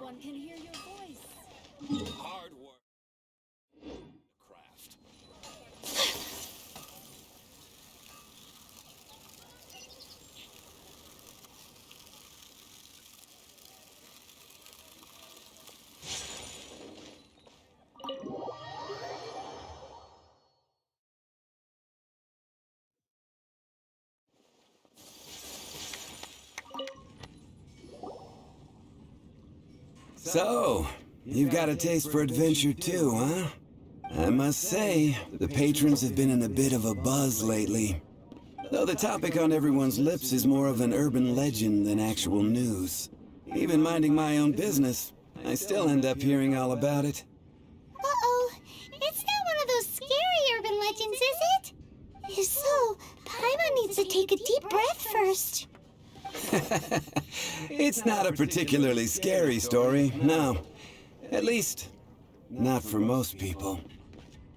everyone can hear your voice. Hard work. Craft. So, you've got a taste for adventure too, huh? I must say, the patrons have been in a bit of a buzz lately. Though the topic on everyone's lips is more of an urban legend than actual news. Even minding my own business, I still end up hearing all about it. Uh-oh, it's not one of those scary urban legends, is it? If so, Paimon needs to take a deep breath first. It's not a particularly scary story, no. At least, not for most people.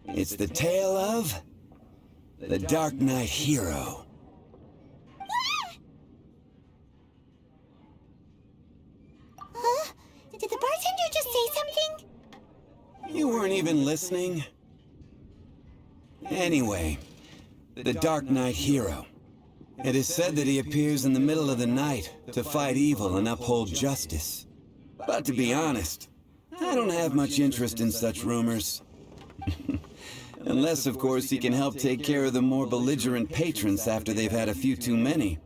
It's the tale of the Darknight hero. Huh? Did the bartender just say something? You weren't even listening? Anyway, the Darknight hero. It is said that he appears in the middle of the night to fight evil and uphold justice. But to be honest, I don't have much interest in such rumors. Unless, of course, he can help take care of the more belligerent patrons after they've had a few too many.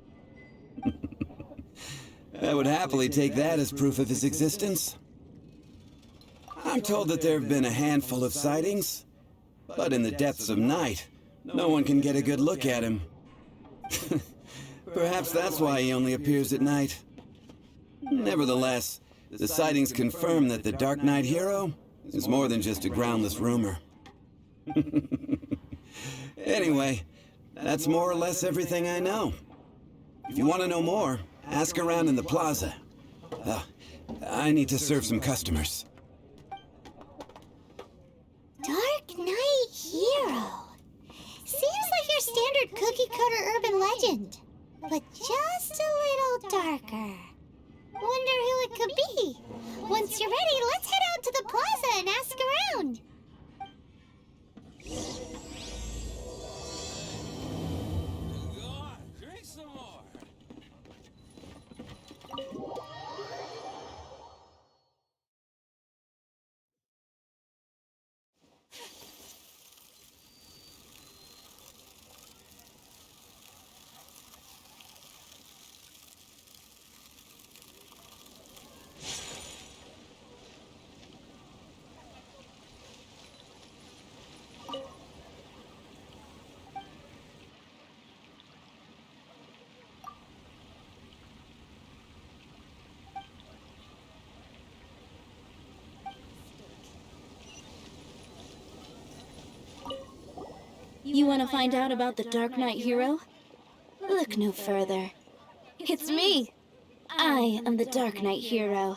I would happily take that as proof of his existence. I'm told that there have been a handful of sightings, but in the depths of night, no one can get a good look at him. Perhaps that's why he only appears at night. Nevertheless, the sightings confirm that the Darknight hero is more than just a groundless rumor. Anyway, that's more or less everything I know. If you want to know more, ask around in the plaza. I need to serve some customers. Darknight hero. Seems like your standard cookie-cutter urban legend, but just a little darker. Wonder who it could be. Once you're ready, let's head out to the plaza and ask around. Go on, drink some more. You want to find out about the Darknight hero? Look no further. It's me! I am the Darknight hero.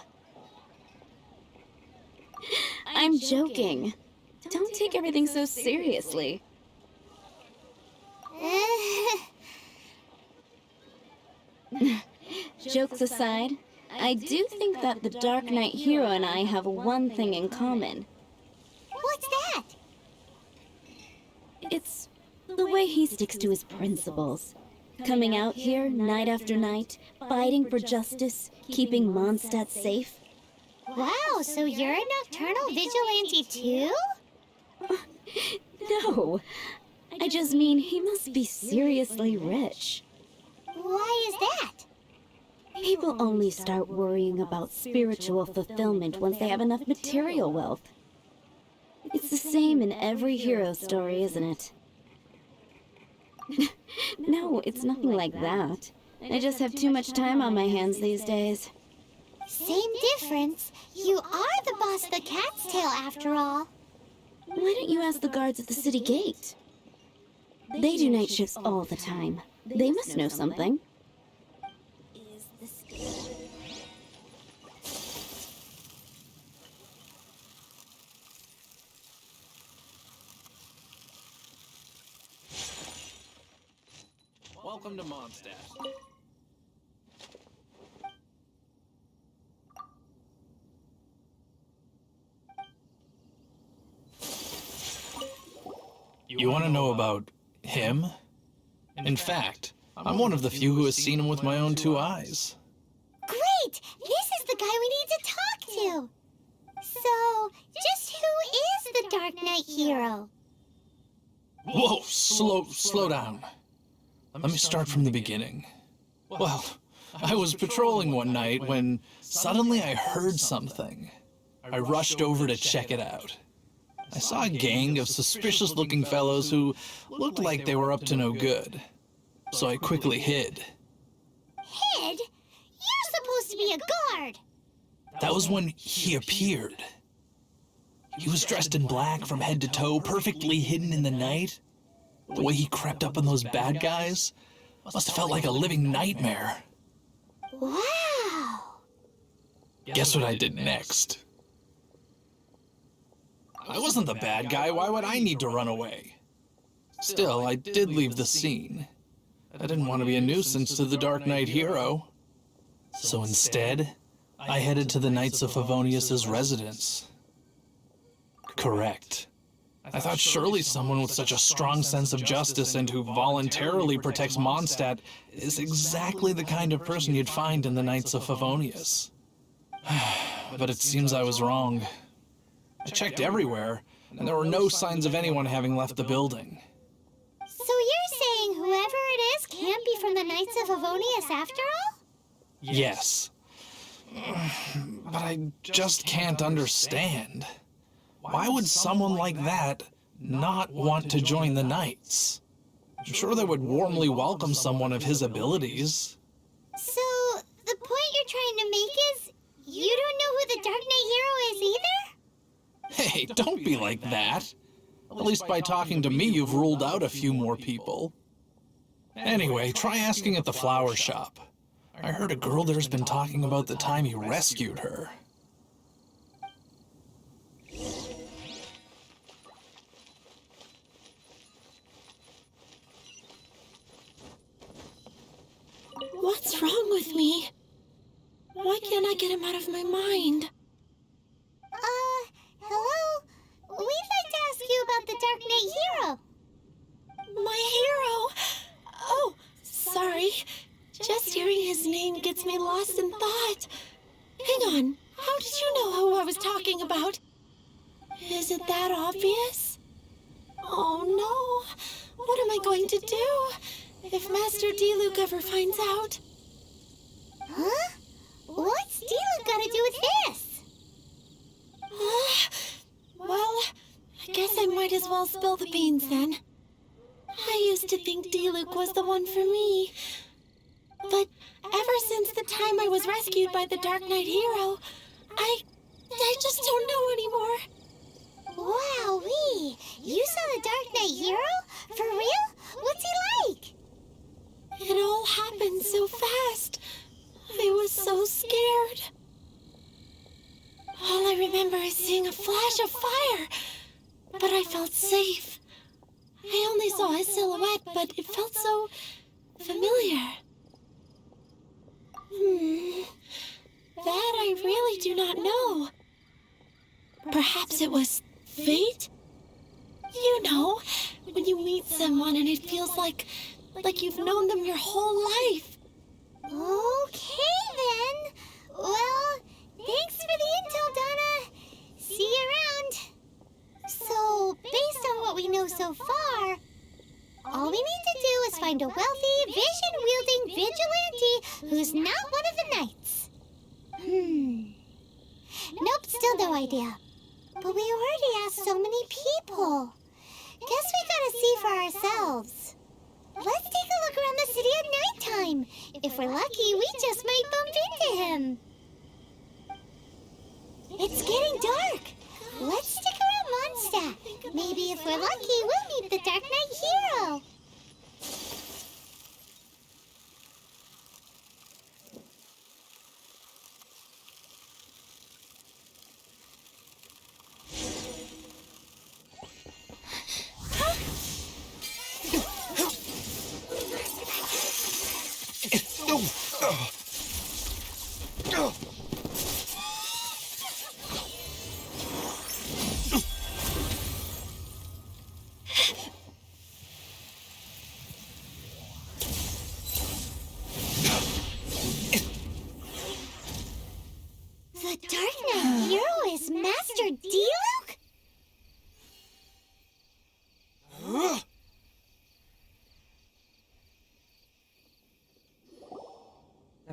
I'm joking. Don't take everything so seriously. Jokes aside, I do think that the Darknight hero and I have one thing in common. What's that? It's the way he sticks to his principles. Coming out here night after night, fighting for justice, keeping Mondstadt safe. Wow, so you're a nocturnal vigilante too? No, I just mean he must be seriously rich. Why is that? People only start worrying about spiritual fulfillment once they have enough material wealth. It's the same in every hero story, isn't it? No, it's nothing like that. I just have too much time on my hands these days. Same difference. You are the boss of the Cat's Tail after all. Why don't you ask the guards at the city gate? They do night shifts all the time. They must know something. Welcome to Mondstadt. You want to know about him? In fact, I'm one of the few who has seen him with my own 2 eyes. Great! This is the guy we need to talk to. So, just who is the Dark Knight hero? Whoa, slow down. Let me start from the beginning. Well, I was patrolling one night when suddenly I heard something. I rushed over to check it out. I saw a gang of suspicious-looking fellows who looked like they were up to no good. So I quickly hid. Hid? You're supposed to be a guard. That was when he appeared. He was dressed in black from head to toe, perfectly hidden in the night. The way he crept up on those bad guys must have felt like a living nightmare. Wow. Guess what I did next? I wasn't the bad guy. Why would I need to run away? Still, I did leave the scene. I didn't want to be a nuisance to the Dark Knight hero. So instead, I headed to the Knights of Favonius's residence. Correct. I thought surely someone with such a strong sense of justice and who voluntarily protects Mondstadt is exactly the kind of person you'd find in the Knights of Favonius. But it seems I was wrong. I checked everywhere, and there were no signs of anyone having left the building. So you're saying whoever it is can't be from the Knights of Favonius after all? Yes. But I just can't understand. Why would someone like that not want to join the Knights? I'm sure they would warmly welcome someone of his abilities. So, the point you're trying to make is you don't know who the Dark Knight hero is either? Hey, don't be like that. At least by talking to me, you've ruled out a few more people. Anyway, try asking at the flower shop. I heard a girl there's been talking about the time you rescued her. What's wrong with me? Why can't I get him out of my mind? Hello? We'd like to ask you about the Dark Knight hero. My hero! Oh, sorry. Just hearing his name gets me lost in thought. Hang on. How did you know who I was talking about? Is it that obvious? Oh no. What am I going to do if Master D-Luke ever finds out? Huh? What's D-Luke got to do with this? Well, I guess I might as well spill the beans then. I used to think D-Luke was the one for me. But ever since the time I was rescued by the Dark Knight hero, I just don't know anymore. Wowee! You saw the Dark Knight hero? For real? What's he like? It all happened so fast. I was so scared. All I remember is seeing a flash of fire, but I felt safe. I only saw his silhouette, but it felt so familiar. That I really do not know. Perhaps it was fate? You know, when you meet someone and it feels like you've known them your whole life. Okay then. Well, thanks for the intel, Donna. See you around. So, based on what we know so far, all we need to do is find a wealthy, vision-wielding vigilante who's not one of the knights. Nope, still no idea. But we already asked so many people. Guess we gotta see for ourselves. Let's take a look around the city at nighttime. If we're lucky, we just might bump into him. It's getting dark. Let's stick around Mondstadt. Maybe if we're lucky, we'll meet the Dark Knight hero.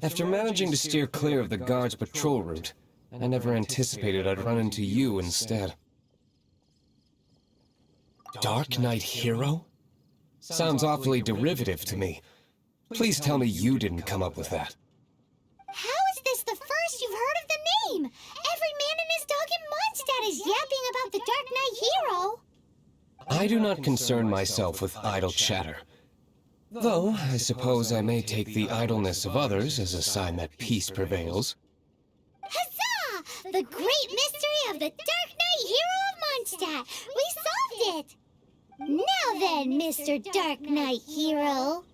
After managing to steer clear of the guards' patrol route, I never anticipated I'd run into you instead. Darknight hero? Sounds awfully derivative to me. Please tell me you didn't come up with that. How is this the first you've heard of the name? Every man and his dog in Mondstadt is yapping about the Dark Knight hero. I do not concern myself with idle chatter. Though, I suppose I may take the idleness of others as a sign that peace prevails. Huzzah! The great mystery of the Dark Knight hero of Mondstadt! We solved it! Now then, Mr. Dark Knight hero.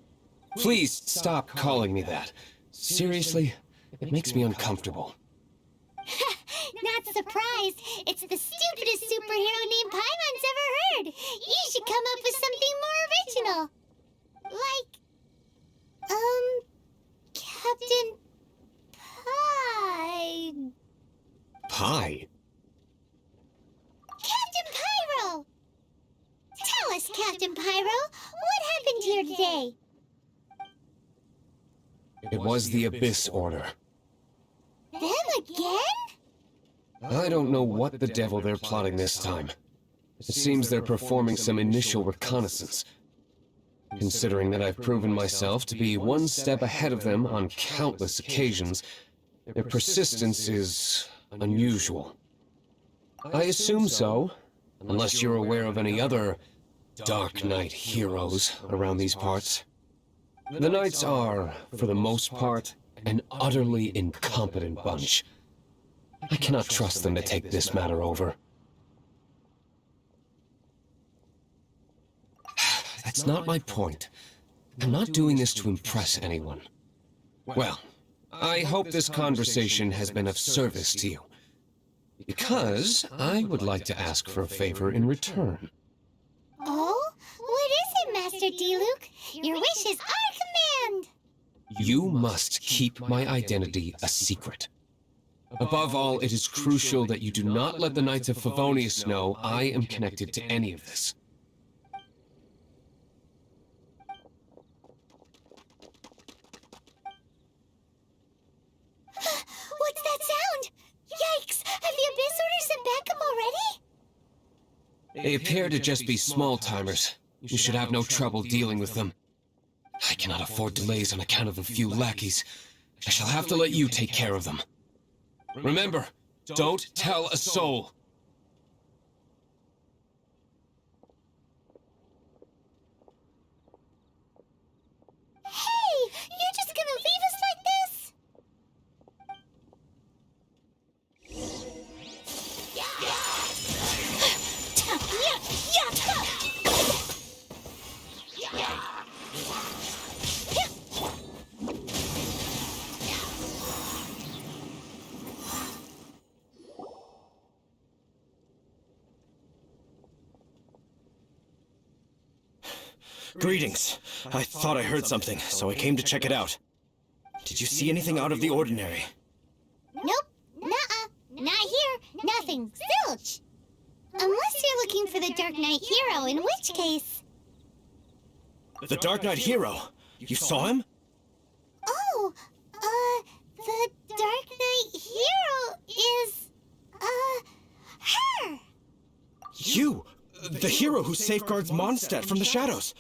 Please stop calling me that. Seriously, it makes me uncomfortable. Not surprised. It's the stupidest superhero name Paimon's ever heard. You should come up with something more original. Like, Captain Pie. Pie? Captain Pyro! Tell us, Captain Pyro, what happened here today? It was the Abyss Order. Them again? I don't know what the devil they're plotting this time. It seems they're performing some initial reconnaissance. Considering that I've proven myself to be one step ahead of them on countless occasions, their persistence is unusual. I assume so, unless you're aware of any other Dark Knight heroes around these parts. The Knights are, for the most part, an utterly incompetent bunch. I cannot trust them to take this matter over. That's not my point. I'm not doing this to impress anyone. Well, I hope this conversation has been of service to you. Because I would like to ask for a favor in return. Oh? What is it, Master D-Luke? Your wish is our command! You must keep my identity a secret. Above all, it is crucial that you do not let the Knights of Favonius know I am connected to any of this. What's that sound? Yikes! Have the Abyss Order sent backup already? They appear to just be small-timers. You should have no trouble dealing with them. I cannot afford delays on account of a few lackeys. I shall have to let you take care of them. Remember, don't tell a soul. Hey! You're just gonna leave us like this? Greetings. I thought I heard something, so I came to check it out. Did you see anything out of the ordinary? Nope. Nuh-uh. Not here. Nothing. Zilch. Unless you're looking for the Dark Knight hero, in which case... The Dark Knight hero? You saw him? Oh, the Dark Knight hero is, her! You! The hero who safeguards Mondstadt from the shadows.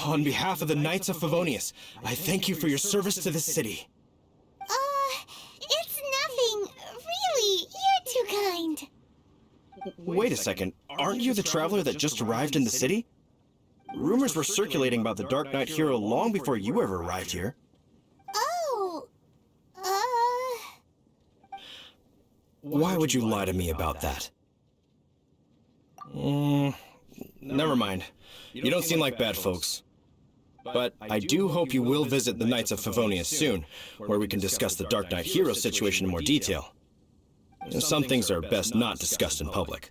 On behalf of the Knights of Favonius, I thank you for your service to this city. It's nothing. Really, you're too kind. Wait a second, aren't you the traveler that just arrived in the city? Rumors were circulating about the Dark Knight hero long before you ever arrived here. Oh, Why would you lie to me about that? Never mind. You don't seem like bad folks. But I do hope you will visit the Knights of Favonius soon, where we can discuss the Dark Knight hero situation in more detail. Some things are best not discussed in public.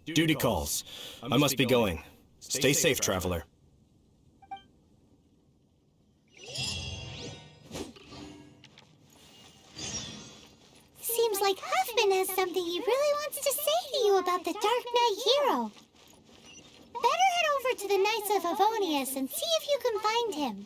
Duty calls. I must be going. Stay safe, traveler. seems like Huffman has something he really wants to say to you about the Dark Knight hero. Better head over to the Knights of Favonius and see if you can find him.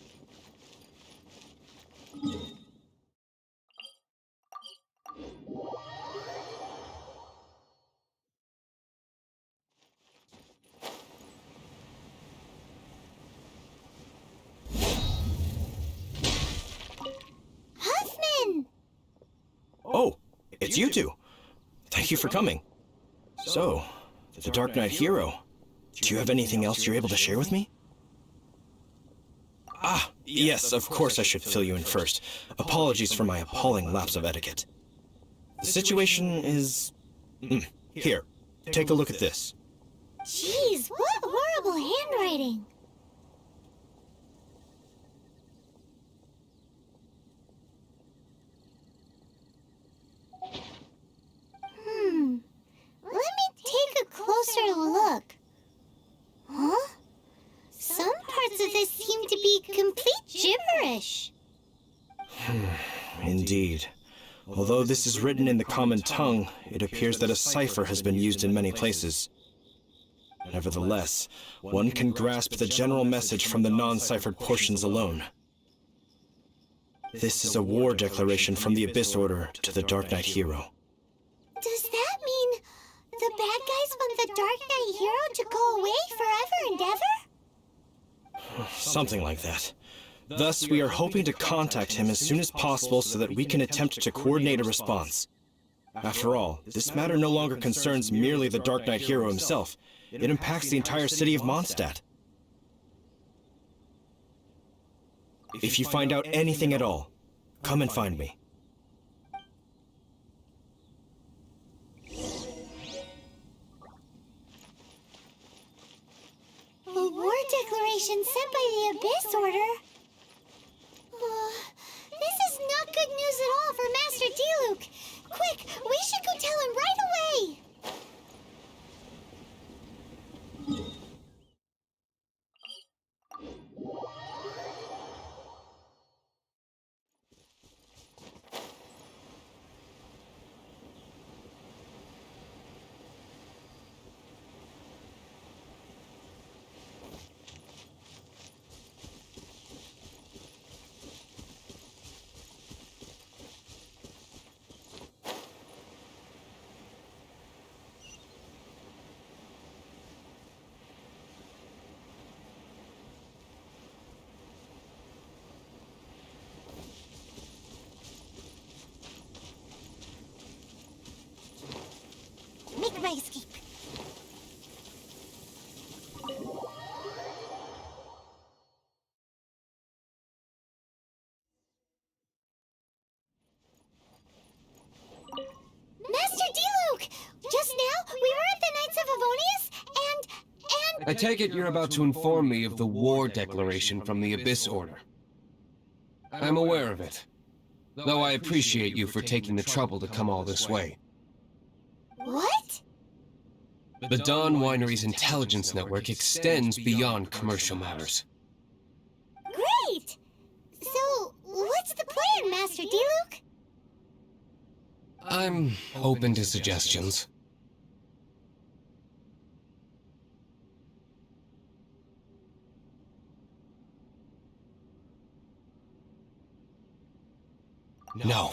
it's you two. Thank you for coming. So, the Darknight hero. Do you have anything else you're able to share with me? Ah, yes, of course I should fill you in first. Apologies for my appalling lapse of etiquette. The situation is... Here, take a look at this. Jeez, what horrible handwriting. Let me take a closer look. Huh? Some parts of this seem to be complete gibberish. Indeed. Although this is written in the common tongue, it appears that a cipher has been used in many places. Nevertheless, one can grasp the general message from the non-ciphered portions alone. This is a war declaration from the Abyss Order to the Darknight hero. Does that mean the bad guys want the Darknight hero to go away forever and ever? Something like that. Thus, we are hoping to contact him as soon as possible so that we can attempt to coordinate a response. After all, this matter no longer concerns merely the Darknight hero himself. It impacts the entire city of Mondstadt. If you find out anything at all, come and find me. A war declaration sent by the Abyss Order? This is not good news at all for Master Diluc. Quick, we should go tell him right away. Make my escape. Master Diluc! Just now, we were at the Knights of Avonius, and... I take it you're about to inform me of the war declaration from the Abyss Order. I'm aware of it, though I appreciate you for taking the trouble to come all this way. What? The Dawn Winery's intelligence network extends beyond commercial matters. Great! So, what's the plan, Master Diluc? I'm open to suggestions. No.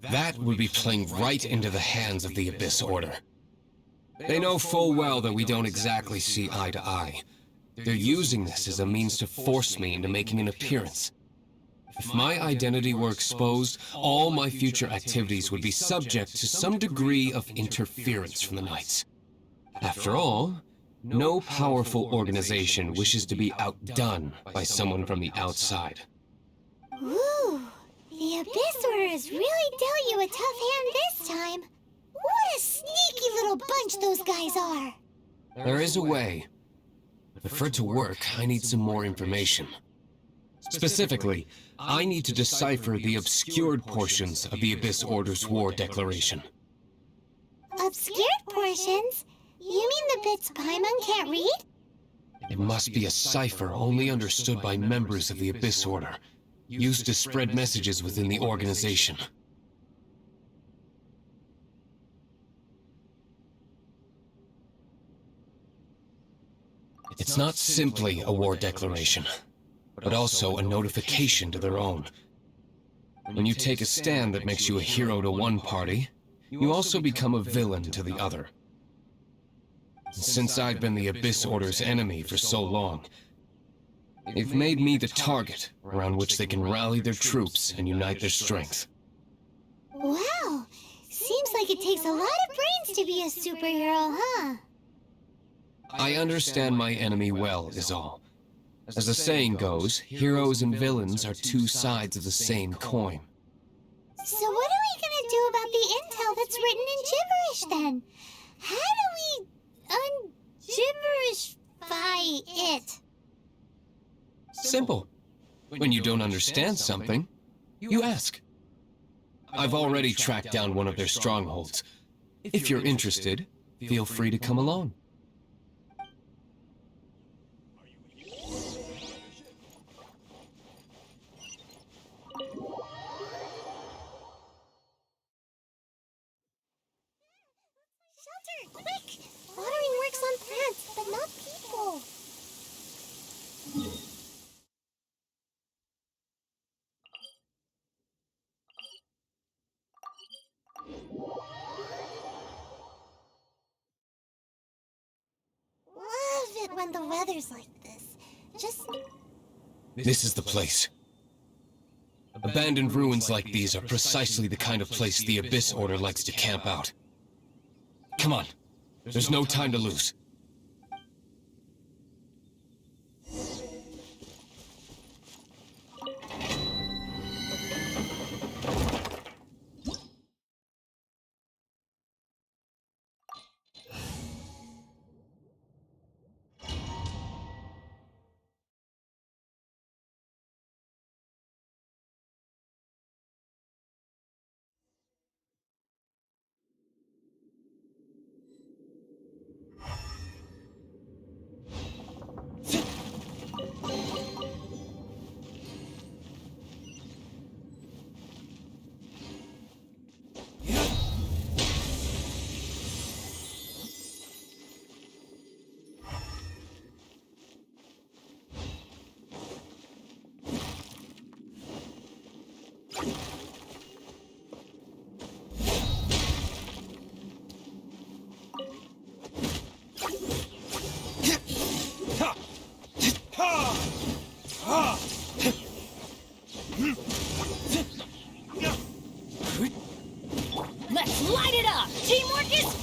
That would be playing right into the hands of the Abyss Order. They know full well that we don't exactly see eye to eye. They're using this as a means to force me into making an appearance. If my identity were exposed, all my future activities would be subject to some degree of interference from the Knights. After all, no powerful organization wishes to be outdone by someone from the outside. Ooh, the Abyss Order has really dealt you a tough hand this time. What a sneaky little bunch those guys are! There is a way. But for it to work, I need some more information. Specifically, I need to decipher the obscured portions of the Abyss Order's war declaration. Obscured portions? You mean the bits Paimon can't read? It must be a cipher only understood by members of the Abyss Order, used to spread messages within the organization. It's not simply a war declaration, but also a notification to their own. When you take a stand that makes you a hero to one party, you also become a villain to the other. Since I've been the Abyss Order's enemy for so long, they've made me the target around which they can rally their troops and unite their strength. Wow! Seems Seems like it takes a lot of brains to be a superhero, huh? I understand my enemy well, is all. As the saying goes, heroes and villains are two sides of the same coin. So what are we gonna do about the intel that's written in gibberish, then? How do we un-gibberishify it? Simple. When you don't understand something, you ask. I've already tracked down one of their strongholds. If you're interested, feel free to come along. Shelter, quick! Watering works on plants, but not people. Love it when the weather's like this. Just... This is the place. Abandoned ruins like these are precisely the kind of place the Abyss Order likes to camp out. Come on. There's no time to lose. Let's light it up! Teamwork is...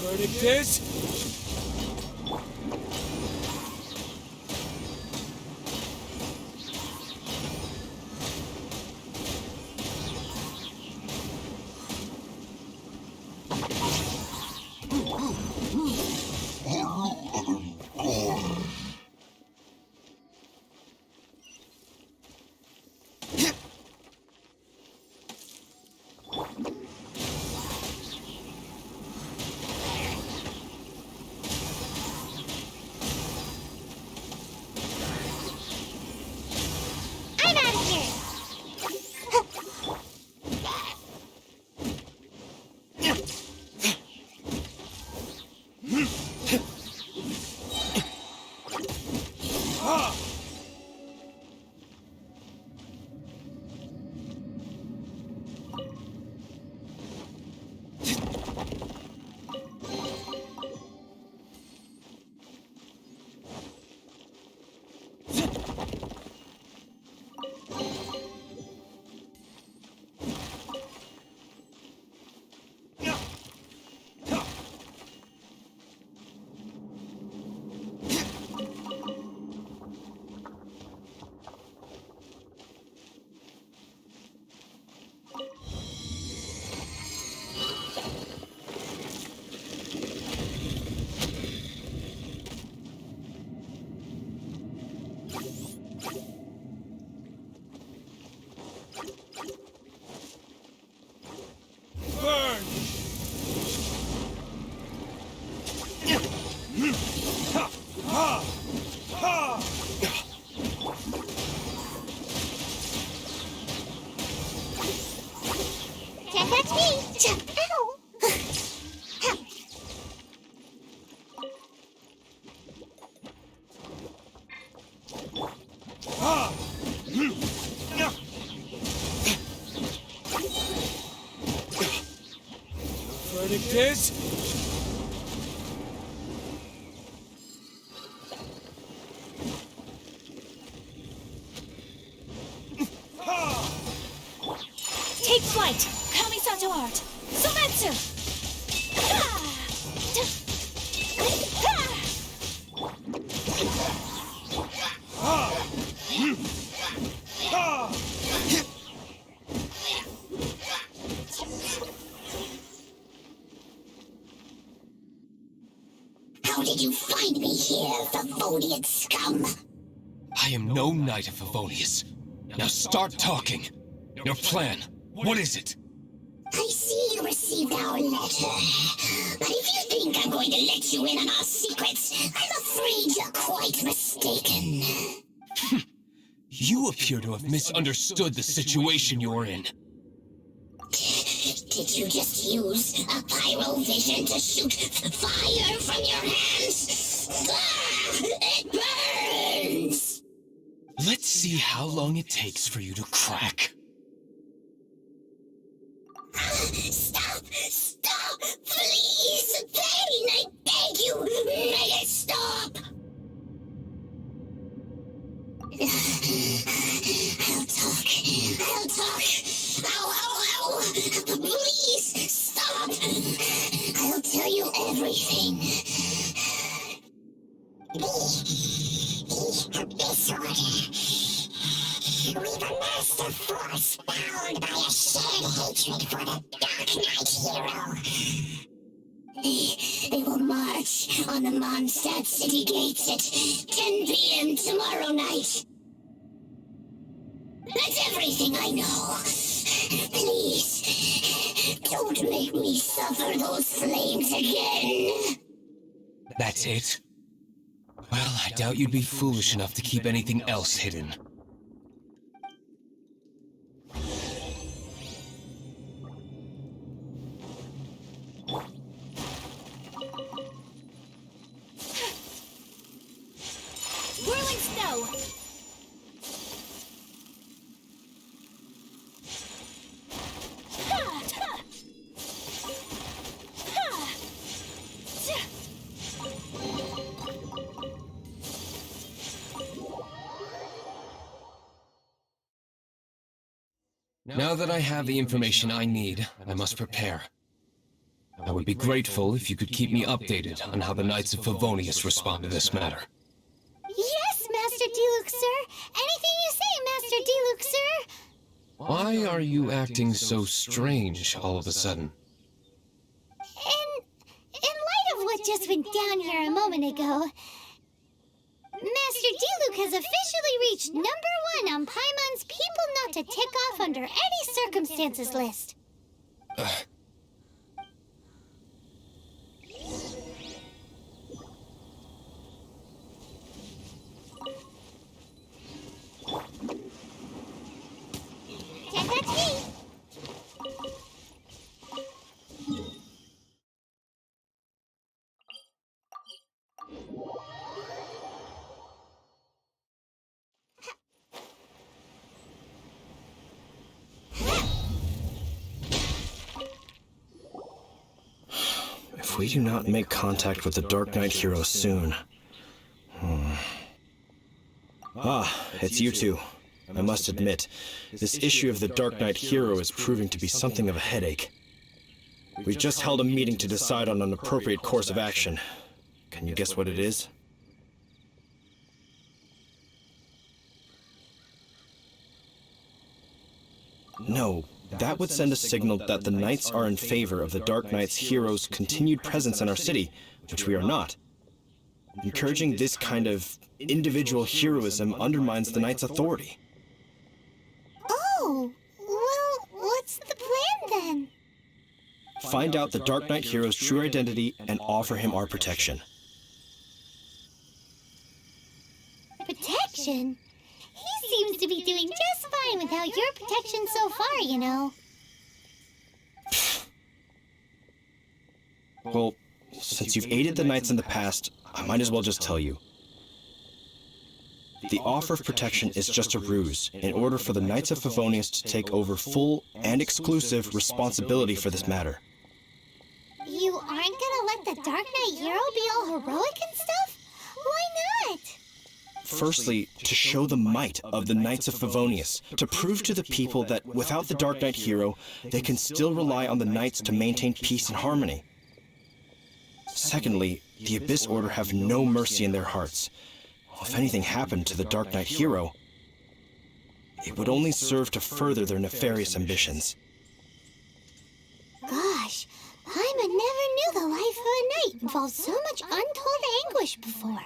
Verdict is... kids! Take flight! Kamisato art! Sometsu! How did you find me here, Favonian scum? I am no Knight of Favonius. Now start talking. Your plan, what is it? I see you received our letter. But if you think I'm going to let you in on our secrets, I'm afraid you're quite mistaken. You appear to have misunderstood the situation you're in. Did you just use a pyrovision to shoot fire from your hands? Ah, it burns! Let's see how long it takes for you to crack. Stop! Stop! Please! Pain! I beg you! Make it stop! I'll talk. I'll talk. Ow, ow, ow! Please, stop! I'll tell you everything. This order. We've a master force bound by a shared hatred for the Darknight hero. They will march on the Mondstadt city gates at 10 p.m. tomorrow night. That's everything I know. Please, don't make me suffer those flames again. That's it? Well, I doubt you'd be foolish enough to keep anything else hidden. Whirling snow! Now that I have the information I need, I must prepare. I would be grateful if you could keep me updated on how the Knights of Favonius respond to this matter. Yes, Master Diluc, sir. Anything you say, Master Diluc, sir. Why are you acting so strange all of a sudden? In light of what just went down here a moment ago, Master Diluc has officially reached #1 on Paimon's people not to tick off under any circumstances list. That's me. If we do not make contact with the Darknight hero soon... Ah, it's you two. I must admit, this issue of the Darknight hero is proving to be something of a headache. We've just held a meeting to decide on an appropriate course of action. Can you guess what it is? No, that would send a signal that the Knights are in favor of the Darknight's hero's continued presence in our city, which we are not. Encouraging this kind of individual heroism undermines the Knights' authority. Oh, well, what's the plan then? Find out the Darknight hero's true identity and offer him our protection. Protection? He seems to be doing just fine without your protection so far, you know. Well, since you've aided the Knights in the past, I might as well just tell you. The offer of protection is just a ruse in order for the Knights of Favonius to take over full and exclusive responsibility for this matter. You the Darknight hero be all heroic and stuff? Why not? Firstly, to show the might of the Knights of Favonius, to prove to the people that without the Darknight hero, they can still rely on the Knights to maintain peace and harmony. Secondly, the Abyss Order have no mercy in their hearts. If anything happened to the Darknight hero, it would only serve to further their nefarious ambitions. Gosh, Paimon never knew the life of a knight involved so much untold anguish before.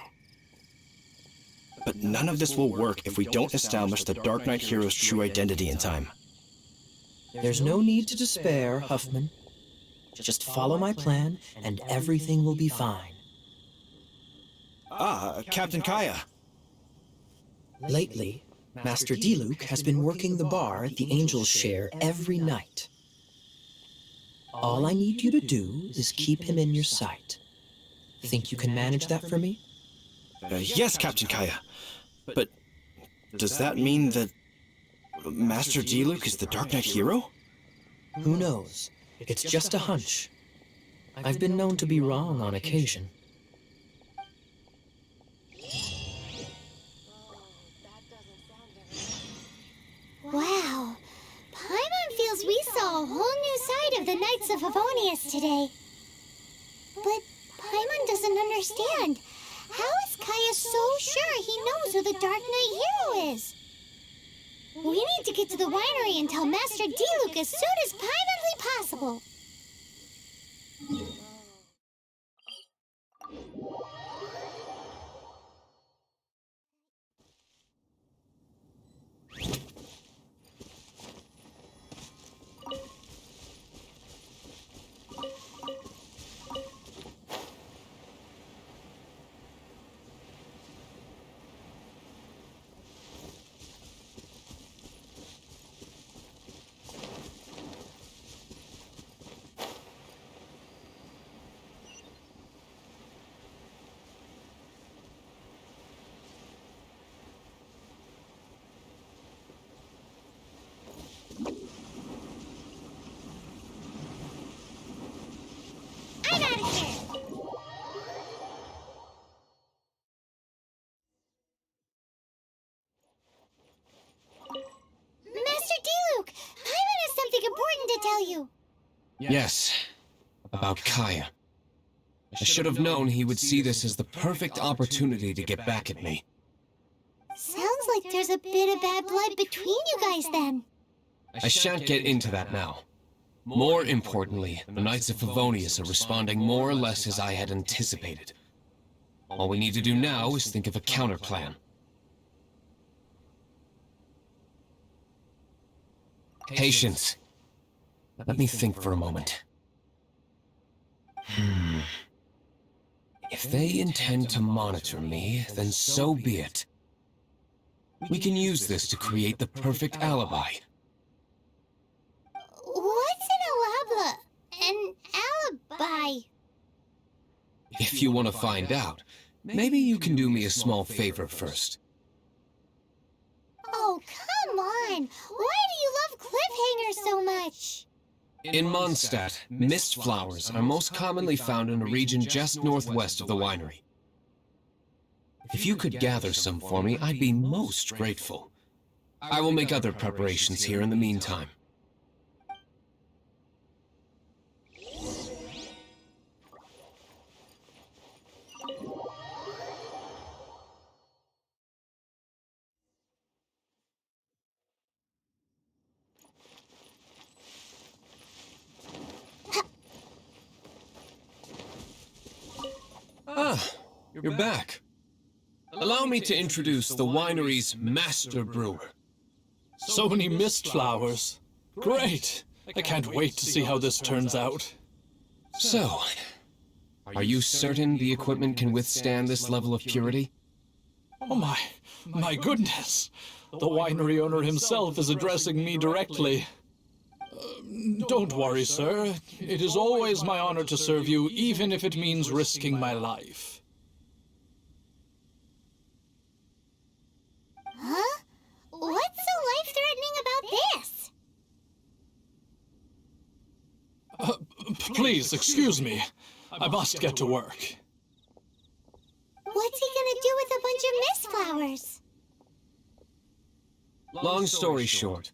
But none of this will work if we don't establish the Darknight hero's true identity in time. There's no need to despair, Huffman. Just follow my plan, and everything will be fine. Ah, Captain Kaya. Lately, Master Diluc has been working the bar at the Angel's Share every night. All I need you to do is keep him in your sight. Think you can manage that for me? Yes, Captain Kaya. But does that mean that Master Diluc is the Darknight hero? Who knows? It's just a hunch. I've been known to be wrong on occasion. Wow, Paimon feels we saw a whole new side of the Knights of Favonius today. But Paimon doesn't understand. How is Kaya so sure he knows who the Darknight hero is? We need to get to the winery and tell Master Diluc as soon as Paimonly possible. I'm out of here! Master Diluc, Paimon has something important to tell you. Yes, about Kaya. I should have known he would see this as the perfect opportunity to get back at me. Sounds like there's a bit of bad blood between you guys then. I shan't get into that now. More importantly, the Knights of Favonius are responding more or less as I had anticipated. All we need to do now is think of a counterplan. Patience. Let me think for a moment. If they intend to monitor me, then so be it. We can use this to create the perfect alibi. What's an alibi? If you want to find out, maybe you can do me a small favor first. Oh, come on! Why do you love cliffhangers so much? In Mondstadt, mist flowers are most commonly found in a region just northwest of the winery. If you could gather some for me, I'd be most grateful. I will make other preparations here in the meantime. Ah, you're back. Allow me to introduce the winery's master brewer. So many mist flowers. Great! I can't wait to see how this turns out. So, are you certain the equipment can withstand this level of purity? Oh my goodness! The winery owner himself is addressing me directly. Don't worry, sir. It is always my honor to serve you, even if it means risking my life. Huh? What's so life-threatening about this? Please, excuse me. I must get to work. What's he gonna do with a bunch of mist flowers? Long story short,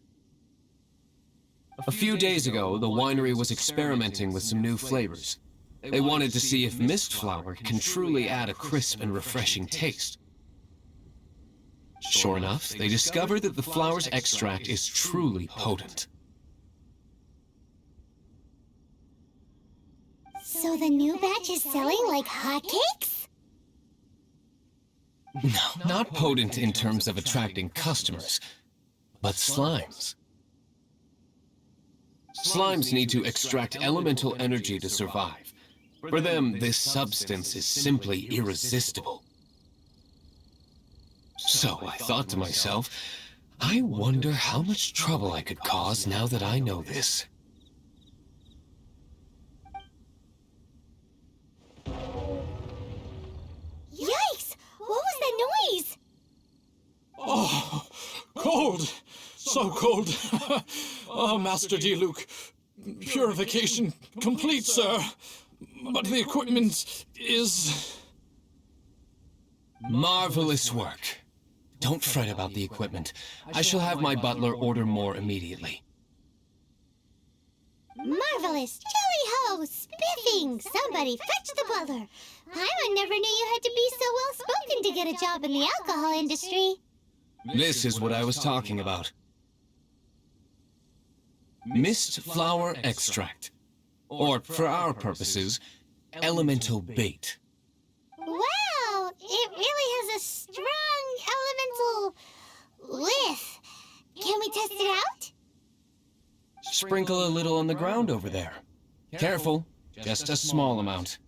a few days ago, the winery was experimenting with some new flavors. They wanted to see if mist flower can truly add a crisp and refreshing taste. Sure enough, they discovered that the flower's extract is truly potent. So the new batch is selling like hotcakes? No, not potent in terms of attracting customers, but slimes. Slimes need to extract elemental energy to survive. For them, this substance is simply irresistible. So I thought to myself, I wonder how much trouble I could cause now that I know this. Yikes! What was that noise? Oh, cold! So cold! Oh, Master Diluc, purification complete, sir. But the equipment is... Marvelous work. Don't fret about the equipment. I shall have my butler order more immediately. Marvelous! Jolly-ho! Spiffing! Somebody fetch the butler! Paimon never knew you had to be so well-spoken to get a job in the alcohol industry. This is what I was talking about. Mist flower extract. Or, for our purposes, elemental bait. Wow! It really has a strong elemental whiff. Can we test it out? Sprinkle a little on the ground over there. Careful, just a small amount.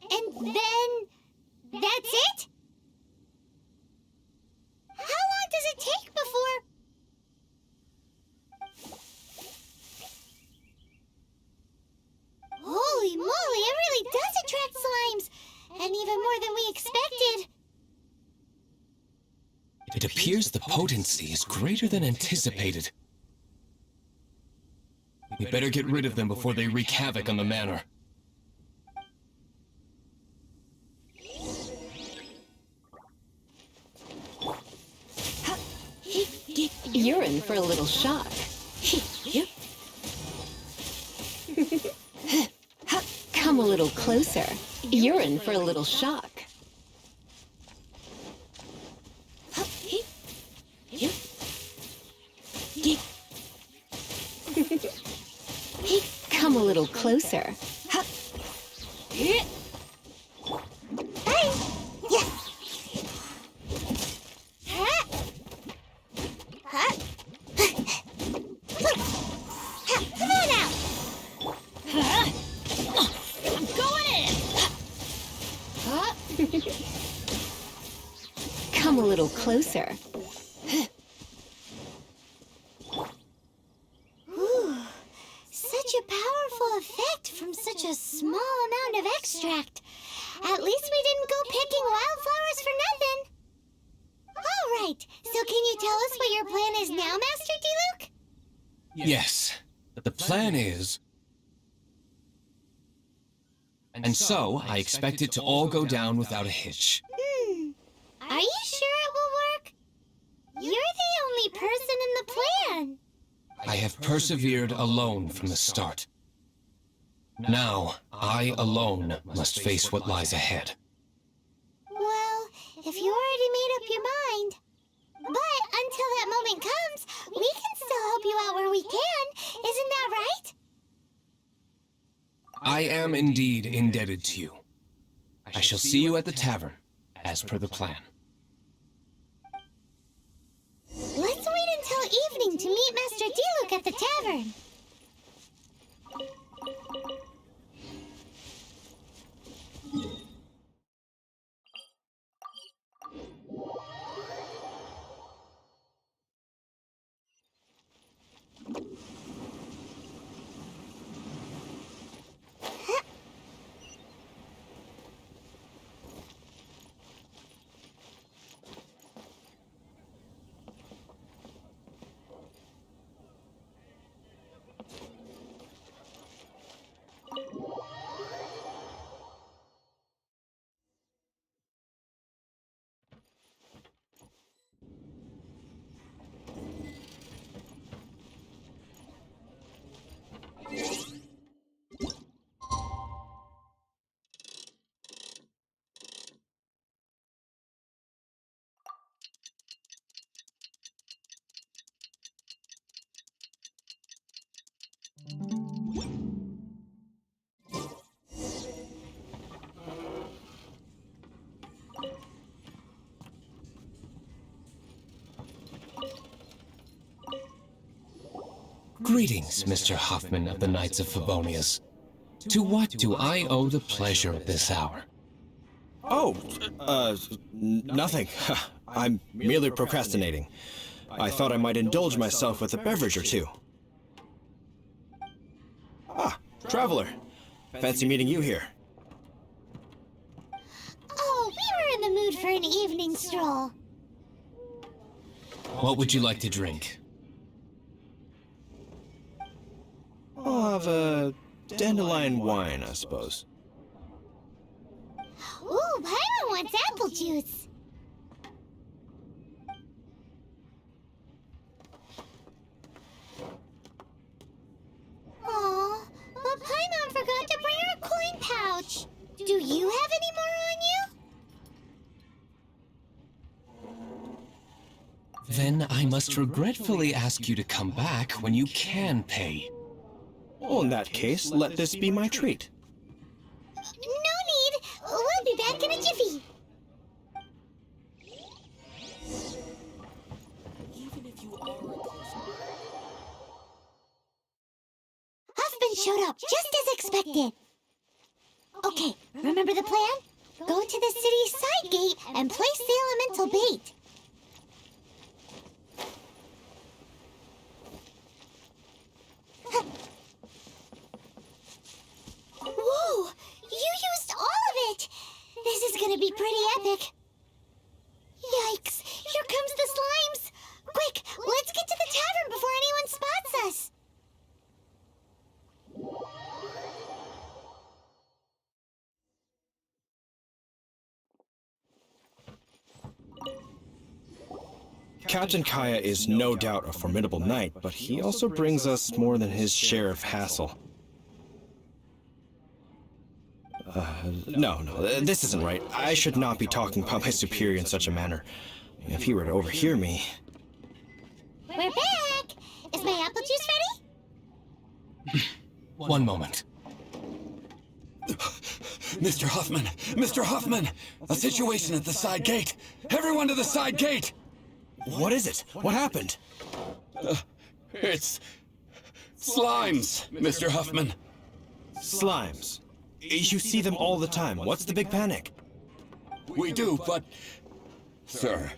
And then... that's it? How long does it take before... Holy moly, it really does attract slimes! And even more than we expected! It appears the potency is greater than anticipated. We better get rid of them before they wreak havoc on the manor. You're in for a little shock. Come a little closer. You're in for a little shock. Come a little closer. Come on out! I'm going in! Come a little closer. Ooh, such a powerful effect from such a small amount of extract. At least we didn't go picking wildflowers for nothing. All right, so can you tell us what your plan is now, Master Diluc? Yes, the plan is... And so, I expect it to all go down without a hitch. Are you sure it will work? You're the only person in the plan. I have persevered alone from the start. Now, I alone must face what lies ahead. Well, if you already made up your mind. But until that moment comes, we can still help you out where we can. Isn't that right? I am indeed indebted to you. I shall see you at the tavern, as per the plan. Let's wait until evening to meet Master Diluc at the tavern. Greetings, Mr. Hoffman of the Knights of Favonius. To what do I owe the pleasure at this hour? Oh, nothing. I'm merely procrastinating. I thought I might indulge myself with a beverage or two. Ah, Traveler. Fancy meeting you here. Oh, we were in the mood for an evening stroll. What would you like to drink? I'll have a dandelion wine, I suppose. Ooh, Paimon wants apple juice. Aw, but Paimon forgot to bring her coin pouch. Do you have any more on you? Then I must regretfully ask you to come back when you can pay. Well, in that case, let this be my treat. No need. We'll be back in a jiffy. Huffman showed up just as expected. Okay, remember the plan? Go to the city's side gate and place the elemental bait. Whoa! You used all of it! This is gonna be pretty epic. Yikes! Here comes the slimes! Quick, let's get to the tavern before anyone spots us! Captain Kaya is no doubt a formidable knight, but he also brings us more than his share of hassle. No, this isn't right. I should not be talking about my superior in such a manner. If he were to overhear me... We're back! Is my apple juice ready? One moment. Mr. Hoffman! Mr. Hoffman! A situation at the side gate! Everyone to the side gate! What is it? What happened? It's... slimes, Mr. Hoffman. Slimes. You see them all the time. What's the big panic? We do, but... Sir,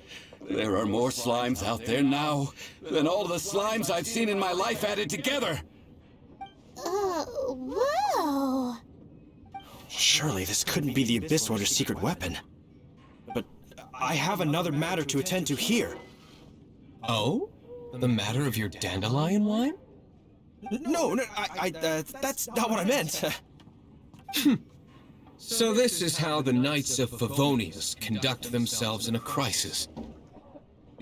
there are more slimes out there now than all the slimes I've seen in my life added together. Whoa! Surely this couldn't be the Abyss Order's secret weapon. But I have another matter to attend to here. Oh? The matter of your dandelion wine? No, that's not what I meant. So this is how the Knights of Favonius conduct themselves in a crisis.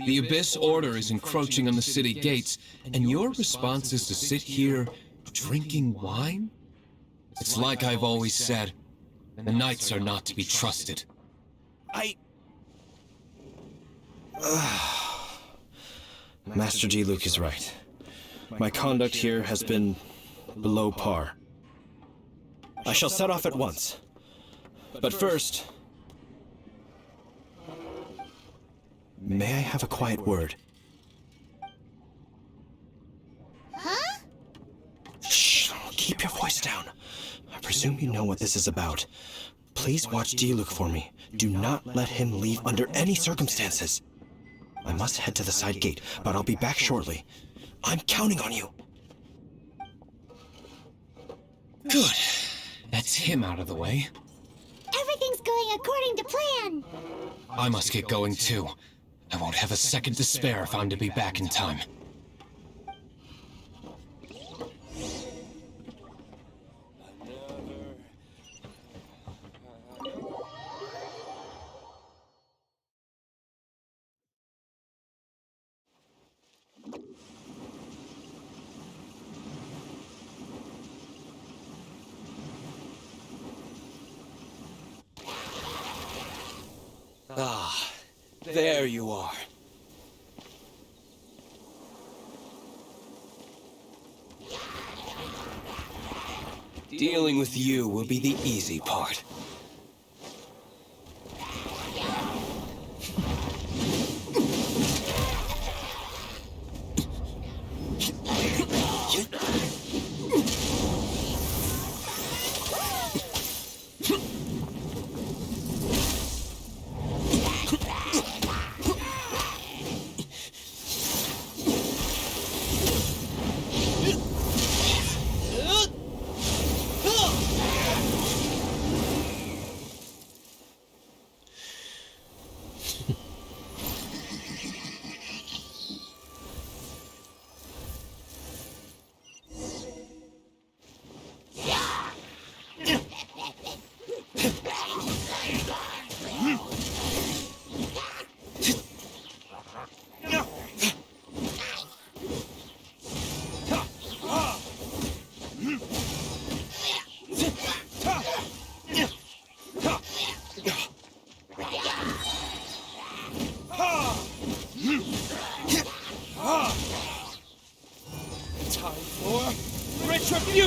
The Abyss Order is encroaching on the city gates, and your response is to sit here drinking wine? It's like I've always said, the Knights are not to be trusted. Master Diluc is right. My conduct here has been below par. I shall set off at once. But first... may I have a quiet word? Huh? Shh! Keep your voice down. I presume you know what this is about. Please watch Diluc for me. Do not let him leave under any circumstances. I must head to the side gate, but I'll be back shortly. I'm counting on you. Good. That's him out of the way. Everything's going according to plan. I must get going too. I won't have a second to spare if I'm to be back in time. Ah, there you are. Dealing with you will be the easy part.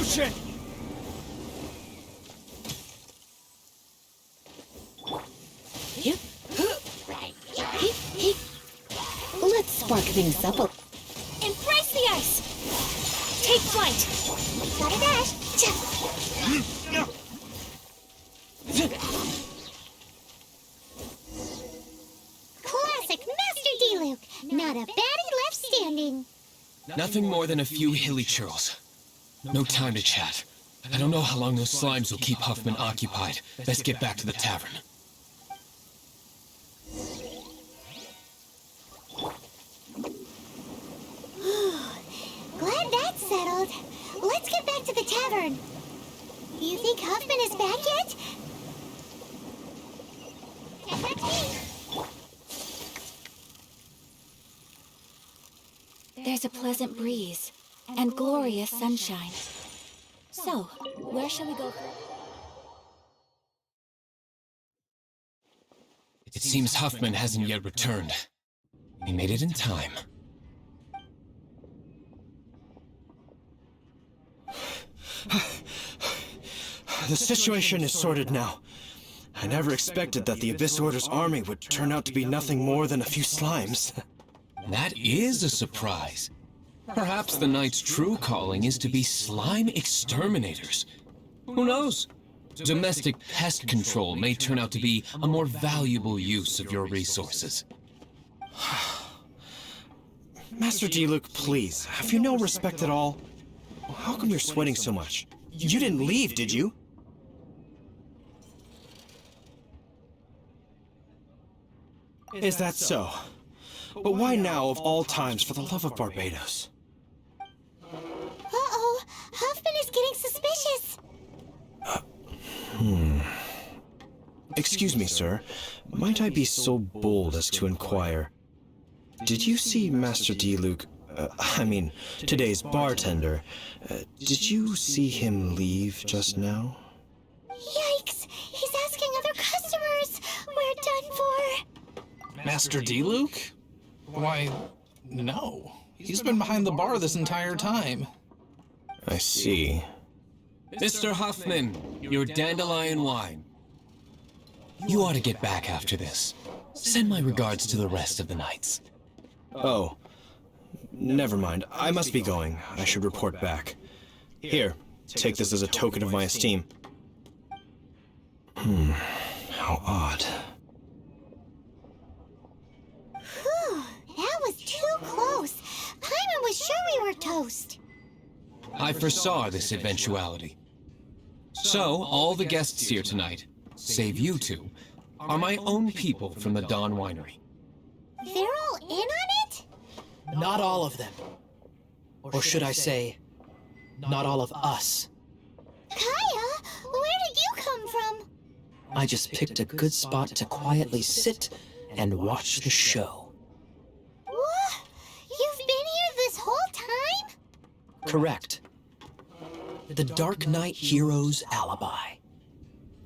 shit! Let's spark things up a... Embrace the ice! Take flight! Gotta dash. Classic Master D-Luke. Not a baddie left standing. Nothing more than a few hilly churls. No time to chat. I don't know how long those slimes will keep Huffman occupied. Let's get back to the tavern. Glad that's settled. Let's get back to the tavern. You think Huffman is back yet? That's me. There's a pleasant breeze and glorious sunshine. So, where shall we go? It seems Huffman hasn't yet returned. He made it in time. The situation is sorted now. I never expected that the Abyss Order's army would turn out to be nothing more than a few slimes. That is a surprise. Perhaps the Knight's true calling is to be slime exterminators. Who knows? Domestic pest control may turn out to be a more valuable use of your resources. Master D-Luke, please, have you no respect at all? How come you're sweating so much? You didn't leave, did you? Is that so? But why now, of all times, for the love of Barbados? Uh-oh. Huffman is getting suspicious. Excuse me, sir. Might I be so bold as to inquire? Did you see Master D-Luke, today's bartender? Did you see him leave just now? Yikes. He's asking other customers. We're done for. Master D-Luke? Why, no. He's been behind the bar this entire time. I see. Mr. Huffman, your dandelion wine. You ought to get back after this. Send my regards to the rest of the knights. Oh. Never mind. I must be going. I should report back. Here, take this as a token of my esteem. How odd. Whew. That was too close. Paimon was sure we were toast. I foresaw this eventuality. So, all the guests here tonight, save you two, are my own people from the Dawn Winery. They're all in on it? Not all of them. Or should I say, not all of us. Kaya, where did you come from? I just picked a good spot to quietly sit and watch the show. What? You've been here this whole time? Correct. The Darknight Hero's Alibi.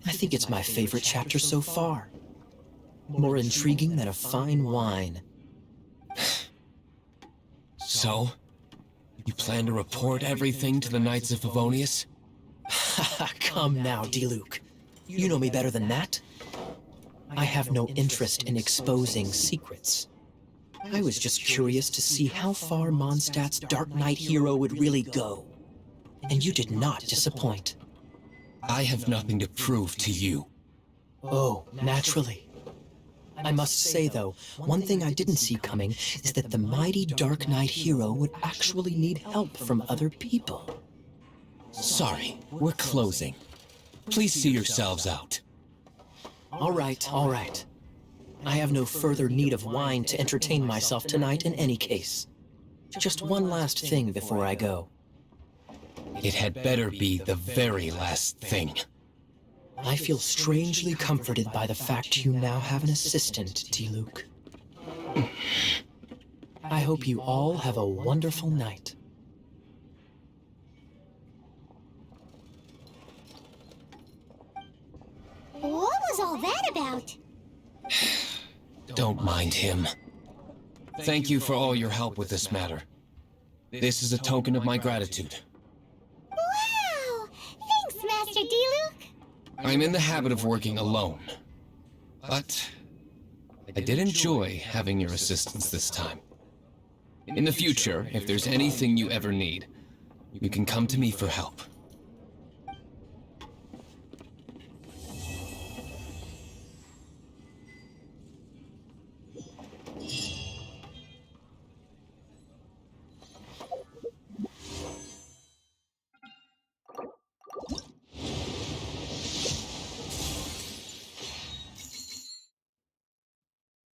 I think it's my favorite chapter so far. More intriguing than a fine wine. So, you plan to report everything to the Knights of Favonius? Come now, D-Luke. You know me better than that. I have no interest in exposing secrets. I was just curious to see how far Mondstadt's Darknight hero would really go. And you did not disappoint. I have nothing to prove to you. Oh, naturally. I must say, though, one thing I didn't see coming is that the mighty Darknight hero would actually need help from other people. Sorry, we're closing. Please see yourselves out. All right, all right. I have no further need of wine to entertain myself tonight in any case. Just one last thing before I go. It had better be the very last thing. I feel strangely comforted by the fact you now have an assistant, D-Luke. I hope you all have a wonderful night. What was all that about? Don't mind him. Thank you for all your help with this matter. This is a token of my gratitude. Wow! I'm in the habit of working alone. But I did enjoy having your assistance this time. In the future, if there's anything you ever need, you can come to me for help.